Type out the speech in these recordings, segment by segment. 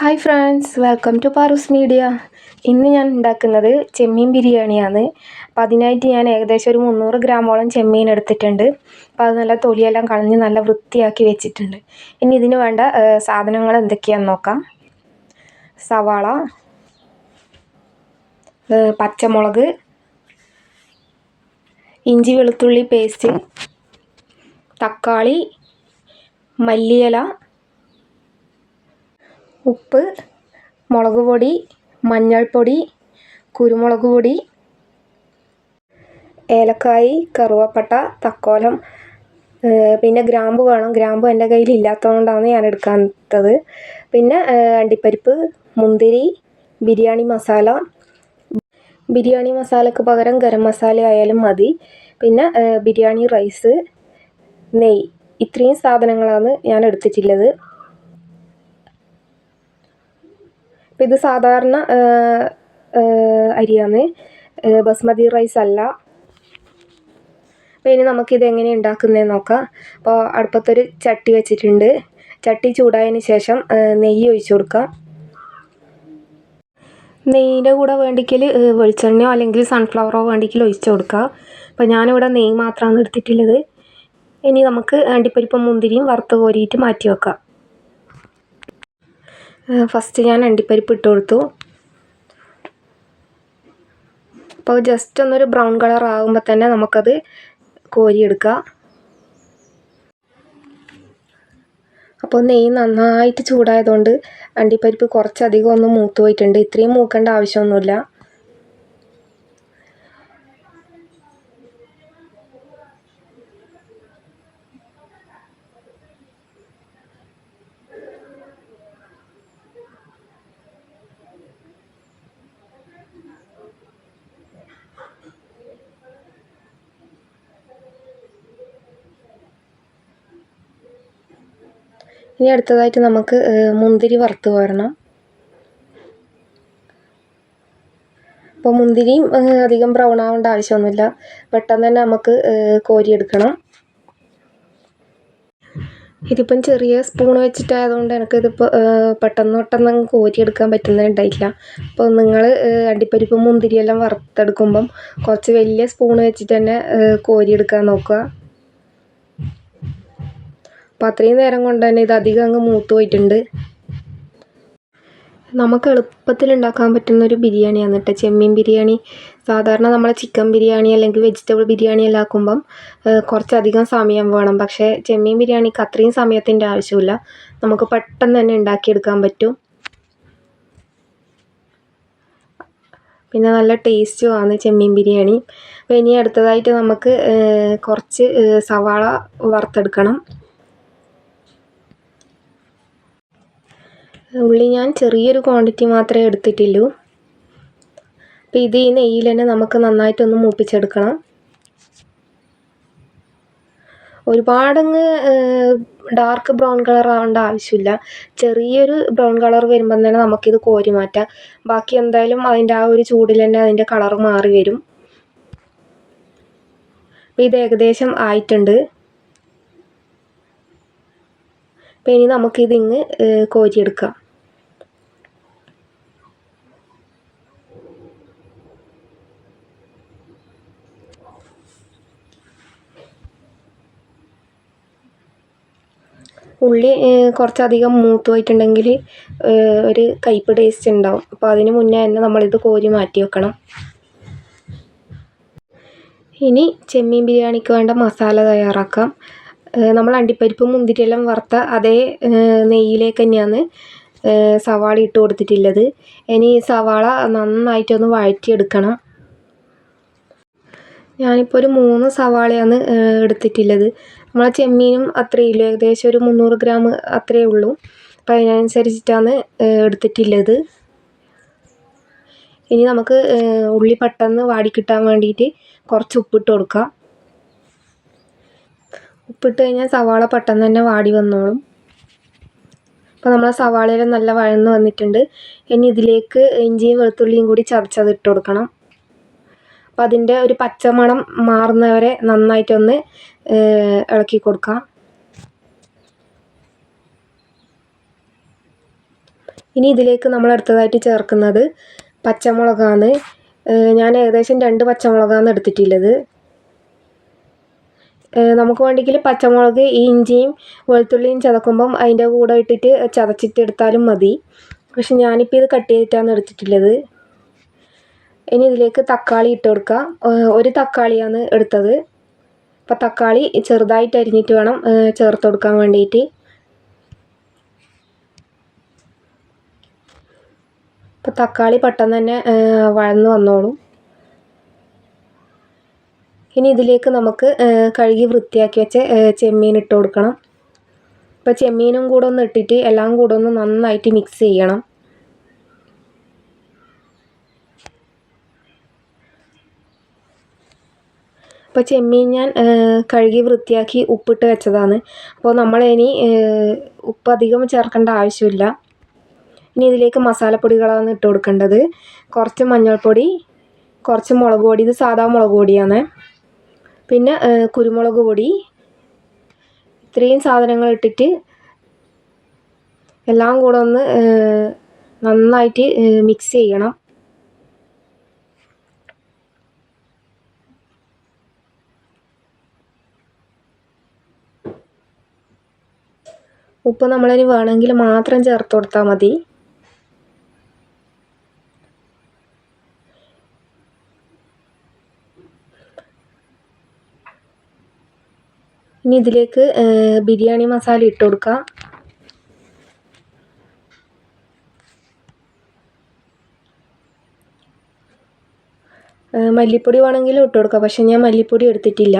Hi friends, welcome to Paroos media. ഇന്ന് ഞാൻ ഉണ്ടാക്കുന്നത് ചെമ്മീൻ ബിരിയാണിയാണ്. അപ്പോൾ അതിനായിട്ട് ഞാൻ ഏകദേശം ഒരു 300 ഗ്രാമോളം ചെമ്മീൻ എടുത്തിട്ടുണ്ട്. അപ്പോൾ അത് നല്ല തൊലിയെല്ലാം കളഞ്ഞ് നല്ല വൃത്തിയാക്കി വെച്ചിട്ടുണ്ട്. ഇനി ഇതിന് വേണ്ട സാധനങ്ങൾ എന്തൊക്കെയാണെന്ന് നോക്കാം. സവാള, പച്ചമുളക്, ഇഞ്ചി വെളുത്തുള്ളി പേസ്റ്റ്, തക്കാളി, മല്ലിയില, ഉപ്പ്, മുളക് പൊടി, മഞ്ഞൾപ്പൊടി, കുരുമുളക് പൊടി, ഏലക്കായി, കറുവപ്പട്ട, തക്കോലം, പിന്നെ ഗ്രാമ്പു വേണം. ഗ്രാമ്പു എൻ്റെ കയ്യിൽ ഇല്ലാത്തതുകൊണ്ടാണ് ഞാൻ എടുക്കാത്തത്. പിന്നെ അണ്ടിപ്പരിപ്പ്, മുന്തിരി, ബിരിയാണി മസാല. ബിരിയാണി മസാലയ്ക്ക് പകരം ഗരം മസാല ആയാലും മതി. പിന്നെ ബിരിയാണി റൈസ്, നെയ്യ്. ഇത്രയും സാധനങ്ങളാണ് ഞാൻ എടുത്തിട്ടുള്ളത്. അപ്പോൾ ഇത് സാധാരണ അരിയാണ്, ബസ്മതി റൈസ് അല്ല. അപ്പോൾ ഇനി നമുക്കിത് എങ്ങനെ ഉണ്ടാക്കുന്നതെന്ന് നോക്കാം. അപ്പോൾ അടുപ്പത്തൊരു ചട്ടി വെച്ചിട്ടുണ്ട്. ചട്ടി ചൂടായതിന് ശേഷം നെയ്യ് ഒഴിച്ചു കൊടുക്കാം. നെയ്യിൻ്റെ കൂടെ വേണ്ടിക്കൽ വെളിച്ചെണ്ണയോ അല്ലെങ്കിൽ സൺഫ്ലവറോ വേണ്ടിക്കൽ ഒഴിച്ചു കൊടുക്കുക. അപ്പോൾ ഞാനിവിടെ നെയ്യ് മാത്രമാണ് എടുത്തിട്ടുള്ളത്. ഇനി നമുക്ക് അണ്ടിപ്പരിപ്പും മുന്തിരിയും വറുത്ത് കോരിയിട്ട് മാറ്റി വെക്കാം. ഫസ്റ്റ് ഞാൻ അണ്ടിപ്പരിപ്പ് ഇട്ട് കൊടുത്തു. അപ്പോൾ ജസ്റ്റ് ഒന്നൊരു ബ്രൗൺ കളർ ആകുമ്പോൾ തന്നെ നമുക്കത് കോരിയെടുക്കാം. അപ്പോൾ നെയ്യ് നന്നായിട്ട് ചൂടായതുകൊണ്ട് അണ്ടിപ്പരിപ്പ് കുറച്ചധികം ഒന്ന് മൂത്ത് പോയിട്ടുണ്ട്. ഇത്രയും മൂക്കേണ്ട ആവശ്യമൊന്നുമില്ല. ഇനി അടുത്തതായിട്ട് നമുക്ക് മുന്തിരി വറുത്ത് കോരണം. അപ്പോൾ മുന്തിരിയും അധികം ബ്രൗൺ ആവേണ്ട ആവശ്യമൊന്നുമില്ല. പെട്ടെന്ന് തന്നെ നമുക്ക് കോരിയെടുക്കണം. ഇതിപ്പം ചെറിയ സ്പൂൺ വെച്ചിട്ടായതുകൊണ്ട് എനിക്കിതിപ്പോൾ പെട്ടെന്ന് കോരിയെടുക്കാൻ പറ്റുന്നുണ്ടായിട്ടില്ല. അപ്പോൾ നിങ്ങൾ അണ്ടിപ്പരിപ്പും മുന്തിരിയെല്ലാം വറുത്തെടുക്കുമ്പം കുറച്ച് വലിയ സ്പൂൺ വെച്ചിട്ട് തന്നെ കോരിയെടുക്കാൻ നോക്കുക. അപ്പോൾ അത്രയും നേരം കൊണ്ട് തന്നെ ഇത് അധികം അങ്ങ് മൂത്ത് പോയിട്ടുണ്ട്. നമുക്ക് എളുപ്പത്തിൽ ഉണ്ടാക്കാൻ പറ്റുന്നൊരു ബിരിയാണിയാണ് കേട്ടോ ചെമ്മീൻ ബിരിയാണി. സാധാരണ നമ്മൾ ചിക്കൻ ബിരിയാണി അല്ലെങ്കിൽ വെജിറ്റബിൾ ബിരിയാണി എല്ലാം ആക്കുമ്പം കുറച്ചധികം സമയം വേണം. പക്ഷേ ചെമ്മീൻ ബിരിയാണിക്ക് അത്രയും സമയത്തിൻ്റെ ആവശ്യമില്ല. നമുക്ക് പെട്ടെന്ന് തന്നെ ഉണ്ടാക്കിയെടുക്കാൻ പറ്റും. പിന്നെ നല്ല ടേസ്റ്റുമാണ് ചെമ്മീൻ ബിരിയാണി. അപ്പോൾ ഇനി അടുത്തതായിട്ട് നമുക്ക് കുറച്ച് സവാള വറുത്തെടുക്കണം. ഉള്ളി ഞാൻ ചെറിയൊരു ക്വാണ്ടിറ്റി മാത്രമേ എടുത്തിട്ടുള്ളൂ. അപ്പോൾ ഇത് ഈ നെയ്യിൽ തന്നെ നമുക്ക് നന്നായിട്ടൊന്ന് മൂപ്പിച്ചെടുക്കണം. ഒരുപാടങ്ങ് ഡാർക്ക് ബ്രൗൺ കളർ ആവേണ്ട ആവശ്യമില്ല. ചെറിയൊരു ബ്രൗൺ കളർ വരുമ്പം തന്നെ നമുക്കിത് കോരി മാറ്റാം. ബാക്കി എന്തായാലും അതിൻ്റെ ആ ഒരു ചൂടിൽ തന്നെ അതിൻ്റെ കളർ മാറി വരും. അപ്പോൾ ഇത് ഏകദേശം ആയിട്ടുണ്ട്. അപ്പോൾ ഇനി നമുക്കിതിങ്ങ് കോരിയെടുക്കാം. ഉള്ളി കുറച്ചധികം മൂത്ത് പോയിട്ടുണ്ടെങ്കിൽ ഒരു കയ്പ്പ് ടേസ്റ്റ് ഉണ്ടാവും. അപ്പോൾ അതിന് മുന്നേ തന്നെ നമ്മളിത് കോരി മാറ്റി വെക്കണം. ഇനി ചെമ്മീൻ ബിരിയാണിക്ക് വേണ്ട മസാല തയ്യാറാക്കാം. നമ്മൾ അണ്ടിപ്പരിപ്പും മുന്തിരിയെല്ലാം വറുത്ത അതേ നെയ്യിലേക്ക് തന്നെയാണ് സവാള ഇട്ട് കൊടുത്തിട്ടുള്ളത്. ഇനി സവാള നന്നായിട്ടൊന്ന് വഴറ്റിയെടുക്കണം. ഞാനിപ്പോൾ ഒരു 3 സവാളയാണ് എടുത്തിട്ടുള്ളത്. നമ്മളെ ചെമ്മീനും അത്രയേ ഉള്ളൂ, ഏകദേശം ഒരു 300 ഗ്രാം അത്രയേ ഉള്ളൂ. അപ്പോൾ അതിനനുസരിച്ചിട്ടാണ് എടുത്തിട്ടുള്ളത്. ഇനി നമുക്ക് ഉള്ളി പെട്ടെന്ന് വാടിക്കിട്ടാൻ വേണ്ടിയിട്ട് കുറച്ച് ഉപ്പിട്ട് കൊടുക്കാം. ഉപ്പിട്ട് കഴിഞ്ഞാൽ സവാള പെട്ടെന്ന് തന്നെ വാടി വന്നോളും. അപ്പോൾ നമ്മളെ സവാളയെല്ലാം നല്ല വഴന്ന് വന്നിട്ടുണ്ട്. ഇനി ഇതിലേക്ക് ഇഞ്ചിയും വെളുത്തുള്ളിയും കൂടി ചതച്ചത് ഇട്ട് കൊടുക്കണം. അപ്പോൾ അതിൻ്റെ ഒരു പച്ചമണം മാറുന്നവരെ നന്നായിട്ടൊന്ന് ഇളക്കി കൊടുക്കാം. ഇനി ഇതിലേക്ക് നമ്മൾ അടുത്തതായിട്ട് ചേർക്കുന്നത് പച്ചമുളകാണ്. ഞാൻ ഏകദേശം 2 പച്ചമുളകാണ് എടുത്തിട്ടുള്ളത്. നമുക്ക് വേണമെങ്കിൽ പച്ചമുളക് ഈ ഇഞ്ചിയും വെളുത്തുള്ളിയും ചതക്കുമ്പം അതിൻ്റെ കൂടെ ഇട്ടിട്ട് ചതച്ചിട്ടെടുത്താലും മതി. പക്ഷെ ഞാനിപ്പോൾ ഇത് കട്ട് ചെയ്തിട്ടാണ് എടുത്തിട്ടുള്ളത്. ഇനി ഇതിലേക്ക് തക്കാളി ഇട്ട് കൊടുക്കാം. 1 തക്കാളിയാണ് എടുത്തത്. അപ്പോൾ തക്കാളി ചെറുതായിട്ട് അരിഞ്ഞിട്ട് വേണം ചേർത്ത് കൊടുക്കാൻ വേണ്ടിയിട്ട്. അപ്പോൾ തക്കാളി പെട്ടെന്ന് തന്നെ വഴന്ന് വന്നോളും. ഇനി ഇതിലേക്ക് നമുക്ക് കഴുകി വൃത്തിയാക്കി വെച്ച ചെമ്മീൻ ഇട്ട് കൊടുക്കണം. അപ്പോൾ ചെമ്മീനും കൂടെ ഒന്ന് ഇട്ടിട്ട് എല്ലാം കൂടെ ഒന്ന് നന്നായിട്ട് മിക്സ് ചെയ്യണം. അപ്പോൾ ചെമ്മീൻ ഞാൻ കഴുകി വൃത്തിയാക്കി ഉപ്പിട്ട് വെച്ചതാണ്. അപ്പോൾ നമ്മളിനി ഉപ്പ് അധികം ചേർക്കേണ്ട ആവശ്യമില്ല. ഇനി ഇതിലേക്ക് മസാലപ്പൊടികളാണ് ഇട്ട് കൊടുക്കേണ്ടത്. കുറച്ച് മഞ്ഞൾപ്പൊടി, കുറച്ച് മുളക് പൊടി, ഇത് സാധാ മുളക് പൊടിയാണ്. പിന്നെ കുരുമുളക് പൊടി. ഇത്രയും സാധനങ്ങൾ ഇട്ടിട്ട് എല്ലാം കൂടെ ഒന്ന് നന്നായിട്ട് മിക്സ് ചെയ്യണം. ഉപ്പ് നമ്മളിനി വേണമെങ്കിൽ മാത്രം ചേർത്ത് കൊടുത്താൽ മതി. ഇനി ഇതിലേക്ക് ബിരിയാണി മസാല ഇട്ട് കൊടുക്കാം. മല്ലിപ്പൊടി വേണമെങ്കിലും ഇട്ട് കൊടുക്കാം, പക്ഷെ ഞാൻ മല്ലിപ്പൊടി എടുത്തിട്ടില്ല.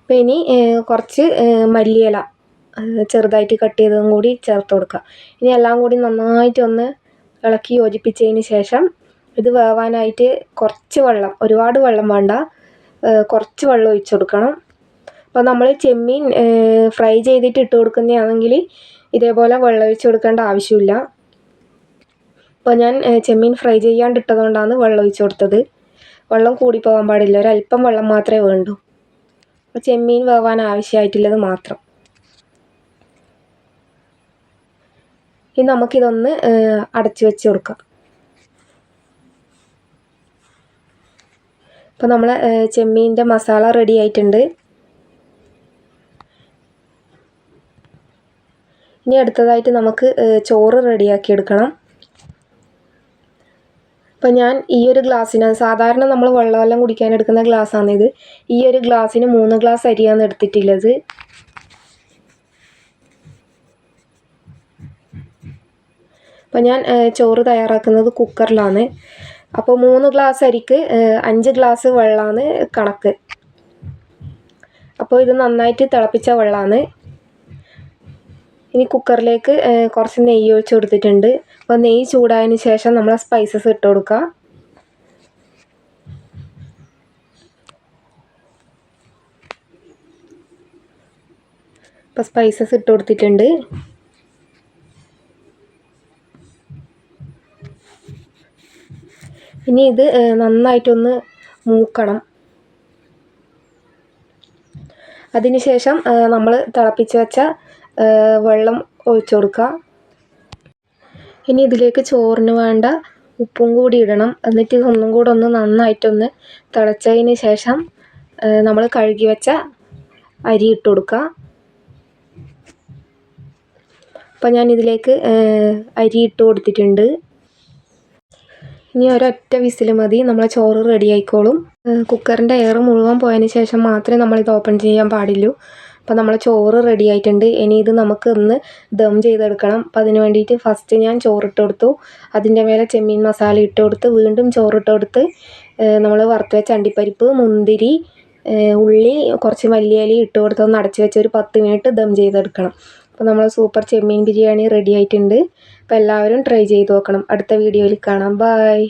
അപ്പോൾ ഇനി കുറച്ച് മല്ലിയില ചെറുതായിട്ട് കട്ട് ചെയ്തതും കൂടി ചേർത്ത് കൊടുക്കുക. ഇനി എല്ലാം കൂടി നന്നായിട്ട് ഒന്ന് ഇളക്കി യോജിപ്പിച്ചതിന് ശേഷം ഇത് വേവാനായിട്ട് കുറച്ച് വെള്ളം, ഒരുപാട് വെള്ളം വേണ്ട, കുറച്ച് വെള്ളം ഒഴിച്ചു കൊടുക്കണം. അപ്പോൾ നമ്മൾ ചെമ്മീൻ ഫ്രൈ ചെയ്തിട്ട് ഇട്ട് കൊടുക്കുന്നതാണെങ്കിൽ ഇതേപോലെ വെള്ളം ഒഴിച്ച് കൊടുക്കേണ്ട ആവശ്യമില്ല. അപ്പോൾ ഞാൻ ചെമ്മീൻ ഫ്രൈ ചെയ്യാണ്ട് ഇട്ടതുകൊണ്ടാണ് വെള്ളം ഒഴിച്ച് കൊടുത്തത്. വെള്ളം കൂടി പോകാൻ പാടില്ല, ഒരല്പം വെള്ളം മാത്രമേ വേണ്ടൂ. അപ്പോൾ ചെമ്മീൻ വേവാൻ ആവശ്യമായിട്ടുള്ളത് മാത്രം. ഇനി നമുക്കിതൊന്ന് അടച്ചു വെച്ച് കൊടുക്കാം. അപ്പോൾ നമ്മൾ ചെമ്മീൻ്റെ മസാല റെഡി ആയിട്ടുണ്ട്. ഇനി അടുത്തതായിട്ട് നമുക്ക് ചോറ് റെഡിയാക്കി എടുക്കണം. അപ്പോൾ ഞാൻ ഈ ഒരു ഗ്ലാസ്സിന്, സാധാരണ നമ്മൾ വെള്ളം കുടിക്കാൻ എടുക്കുന്ന ഗ്ലാസ്സാണിത്. ഈ ഒരു ഗ്ലാസ്സിന് 3 ഗ്ലാസ് അരിയാണ് എടുത്തിട്ടുള്ളത്. അപ്പോൾ ഞാൻ ചോറ് തയ്യാറാക്കുന്നത് കുക്കറിലാണ്. അപ്പോൾ 3 ഗ്ലാസ് അരിക്ക് 5 ഗ്ലാസ് വെള്ളമാണ് കണക്ക്. അപ്പോൾ ഇത് നന്നായിട്ട് തിളപ്പിച്ച വെള്ളമാണ്. ഇനി കുക്കറിലേക്ക് കുറച്ച് നെയ്യ് ഒഴിച്ച് കൊടുത്തിട്ടുണ്ട്. അപ്പോൾ നെയ്യ് ചൂടായതിന് ശേഷം നമ്മൾ സ്പൈസസ് ഇട്ട് കൊടുക്കുക. ഇപ്പോൾ സ്പൈസസ് ഇട്ട് കൊടുത്തിട്ടുണ്ട്. ഇനി ഇത് നന്നായിട്ടൊന്ന് മൂക്കണം. അതിനുശേഷം നമ്മൾ തിളപ്പിച്ച് വെച്ച വെള്ളം ഒഴിച്ചു കൊടുക്കുക. ഇനി ഇതിലേക്ക് ചോറിന് വേണ്ട ഉപ്പും കൂടി ഇടണം. എന്നിട്ട് ഇതൊന്നും കൂടെ ഒന്ന് നന്നായിട്ടൊന്ന് തിളച്ചതിന് ശേഷം നമ്മൾ കഴുകി വെച്ച അരി ഇട്ട് കൊടുക്കുക. അപ്പോൾ ഞാൻ ഇതിലേക്ക് അരി ഇട്ട് കൊടുത്തിട്ടുണ്ട്. ഇനി ഒരൊറ്റ വിസിൽ മതി, നമ്മളെ ചോറ് റെഡി ആയിക്കോളും. കുക്കറിൻ്റെ എയർ മുഴുവൻ പോയതിന് ശേഷം മാത്രമേ നമ്മളിത് ഓപ്പൺ ചെയ്യാൻ പാടുള്ളൂ. അപ്പോൾ നമ്മളെ ചോറ് റെഡി ആയിട്ടുണ്ട്. ഇനി ഇത് നമുക്ക് ഒന്ന് ദം ചെയ്തെടുക്കണം. അപ്പോൾ അതിന് വേണ്ടിയിട്ട് ഫസ്റ്റ് ഞാൻ ചോറിട്ട് കൊടുത്തു. അതിൻ്റെ മേലെ ചെമ്മീൻ മസാല ഇട്ട് കൊടുത്ത് വീണ്ടും ചോറിട്ട് കൊടുത്ത് നമ്മൾ വറുത്ത് വെച്ച അണ്ടിപ്പരിപ്പ്, മുന്തിരി, ഉള്ളി, കുറച്ച് മല്ലിയില ഇട്ട് കൊടുത്ത് ഒന്ന് അടച്ച് വെച്ച് ഒരു 10 മിനിറ്റ് ദം ചെയ്തെടുക്കണം. അപ്പോൾ നമ്മൾ സൂപ്പർ ചെമ്മീൻ ബിരിയാണി റെഡി ആയിട്ടുണ്ട്. അപ്പോൾ എല്ലാവരും ട്രൈ ചെയ്ത് നോക്കണം. അടുത്ത വീഡിയോയിൽ കാണാം. ബൈ.